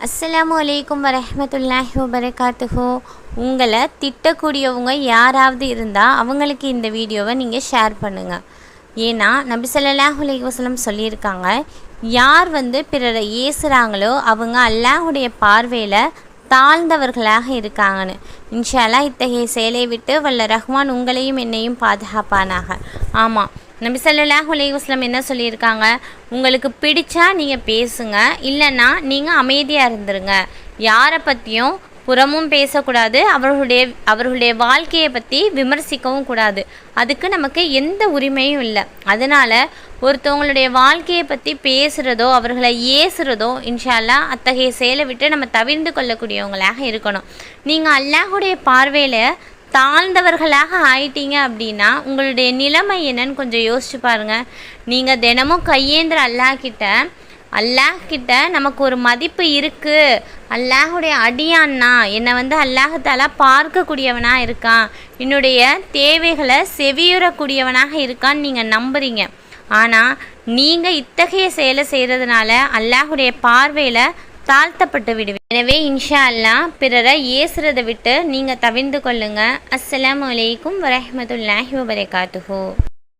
அஸ்ஸலாமு அலைக்கும் வரஹ்மத்துல்லாஹி வபரகாத்துஹு. உங்களை திட்டக்கூடியவங்க யாராவது இருந்தால் அவங்களுக்கு இந்த வீடியோவை நீங்கள் ஷேர் பண்ணுங்கள். ஏன்னா நபி ஸல்லல்லாஹு அலைஹி வஸல்லம் சொல்லியிருக்காங்க, யார் பிறரை ஏசுகிறாங்களோ அவங்க அல்லாஹுடைய பார்வையில் தாழ்ந்தவர்களாக இருக்காங்கன்னு. இன்ஷா அல்லாஹ் இத்தகைய செயலை விட்டு வல்ல ரஹ்மான் உங்களையும் என்னையும் பாதுகாப்பானாக. ஆமாம், நபி ஸல்லல்லாஹு அலைஹி வஸல்லம் என்ன சொல்லியிருக்காங்க, உங்களுக்கு பிடிச்சா நீங்கள் பேசுங்க, இல்லைன்னா நீங்கள் அமைதியாக இருந்துருங்க. யாரை பற்றியும் புறமும் பேசக்கூடாது, அவர்களுடைய வாழ்க்கையை பற்றி விமர்சிக்கவும் கூடாது. அதுக்கு நமக்கு எந்த உரிமையும் இல்லை. அதனால் ஒருத்தவங்களுடைய வாழ்க்கையை பற்றி பேசுகிறதோ அவர்களை ஏசுகிறதோ இன்ஷா அல்லாஹ் அத்தகைய செயலை விட்டு நம்ம தவிர்த்து கொள்ளக்கூடியவங்களாக இருக்கணும். நீங்கள் அல்லாஹுடைய பார்வையில் தாழ்ந்தவர்களாக ஆயிட்டீங்க அப்படின்னா உங்களுடைய நிலைமை என்னன்னு கொஞ்சம் யோசிச்சு பாருங்கள். நீங்கள் தினமும் கையேந்திர அல்லாஹ்கிட்ட நமக்கு ஒரு மதிப்பு இருக்குது, அல்லாஹுடைய அடியான்னா என்னை அல்லாஹாலா பார்க்கக்கூடியவனாக இருக்கான், என்னுடைய தேவைகளை செவியுறக்கூடியவனாக இருக்கான்னு நீங்கள் நம்புறீங்க. ஆனால் நீங்கள் இத்தகைய செயலை செய்கிறதுனால அல்லாஹுடைய பார்வையில் தாழ்த்தப்பட்டு விடுவேன். எனவே இன்ஷா அல்லாஹ் பிறரை ஏசுறதை விட்டு நீங்கள் தவிர்த்து கொள்ளுங்கள். அஸ்ஸலாமு அலைக்கும் வரஹ்மத்துல்லாஹி வபரகாத்துஹு.